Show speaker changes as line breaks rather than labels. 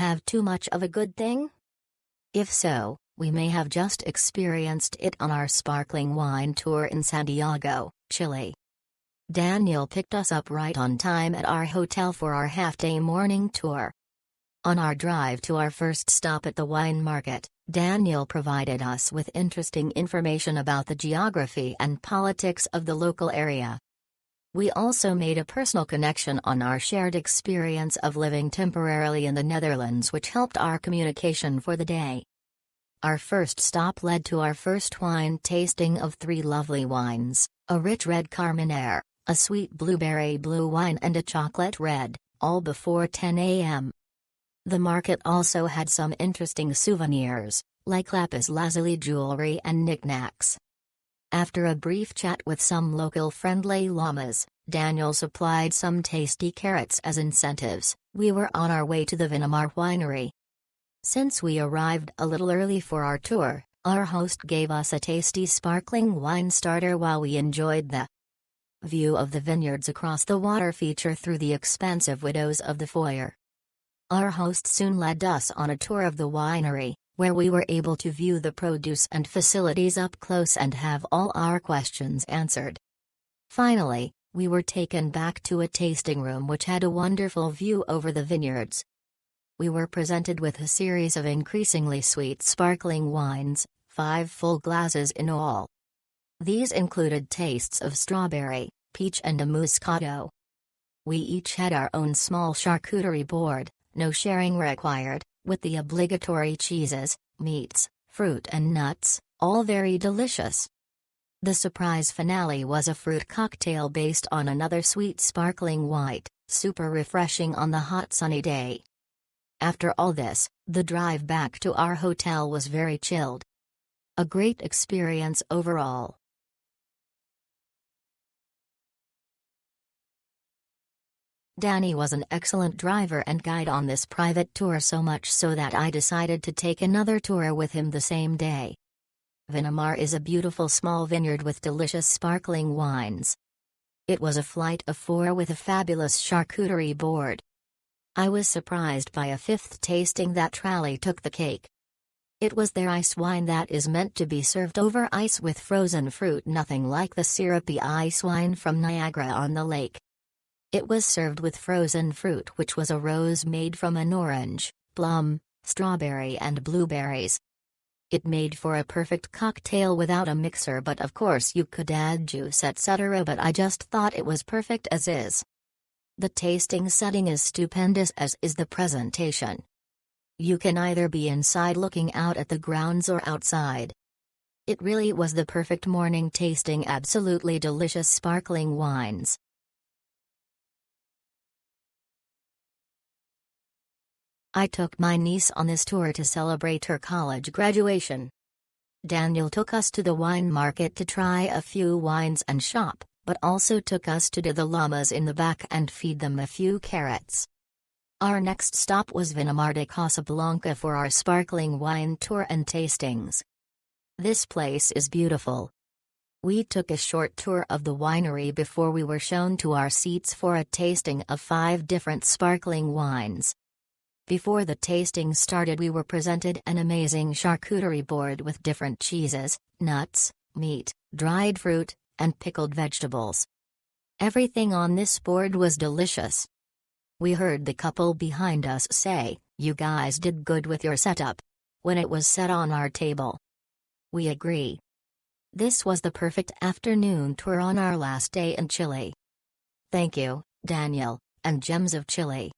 have too much of a good thing? If so, we may have just experienced it on our sparkling wine tour in Santiago, Chile. Daniel picked us up right on time at our hotel for our half-day morning tour. On our drive to our first stop at the wine market, Daniel provided us with interesting information about the geography and politics of the local area. We also made a personal connection on our shared experience of living temporarily in the Netherlands, which helped our communication for the day. Our first stop led to our first wine tasting of 3 lovely wines, a rich red Carmenere, a sweet blueberry blue wine and a chocolate red, all before 10 a.m. The market also had some interesting souvenirs, like Lapis Lazuli jewelry and knickknacks. After a brief chat with some local friendly llamas, Daniel supplied some tasty carrots as incentives. We were on our way to the Viñamar winery. Since we arrived a little early for our tour, our host gave us a tasty sparkling wine starter while we enjoyed the view of the vineyards across the water feature through the expansive windows of the foyer. Our host soon led us on a tour of the winery, where we were able to view the produce and facilities up close and have all our questions answered. Finally, we were taken back to a tasting room which had a wonderful view over the vineyards. We were presented with a series of increasingly sweet sparkling wines, 5 full glasses in all. These included tastes of strawberry, peach and a Moscato. We each had our own small charcuterie board, no sharing required, with the obligatory cheeses, meats, fruit and nuts, all very delicious. The surprise finale was a fruit cocktail based on another sweet sparkling white, super refreshing on the hot sunny day. After all this, the drive back to our hotel was very chilled. A great experience overall. Danny was an excellent driver and guide on this private tour, so much so that I decided to take another tour with him the same day. Viñamar is a beautiful small vineyard with delicious sparkling wines. It was a flight of 4 with a fabulous charcuterie board. I was surprised by a 5th tasting that truly took the cake. It was their ice wine that is meant to be served over ice with frozen fruit, nothing like the syrupy ice wine from Niagara-on-the-Lake. It was served with frozen fruit, which was a rose made from an orange, plum, strawberry and blueberries. It made for a perfect cocktail without a mixer, but of course you could add juice etc., but I just thought it was perfect as is. The tasting setting is stupendous, as is the presentation. You can either be inside looking out at the grounds or outside. It really was the perfect morning tasting absolutely delicious sparkling wines. I took my niece on this tour to celebrate her college graduation. Daniel took us to the wine market to try a few wines and shop, but also took us to the llamas in the back and feed them a few carrots. Our next stop was Viñamar de Casablanca for our sparkling wine tour and tastings. This place is beautiful. We took a short tour of the winery before we were shown to our seats for a tasting of 5 different sparkling wines. Before the tasting started, we were presented an amazing charcuterie board with different cheeses, nuts, meat, dried fruit, and pickled vegetables. Everything on this board was delicious. We heard the couple behind us say, "You guys did good with your setup," when it was set on our table. We agree. This was the perfect afternoon tour on our last day in Chile. Thank you, Daniel, and Gems of Chile.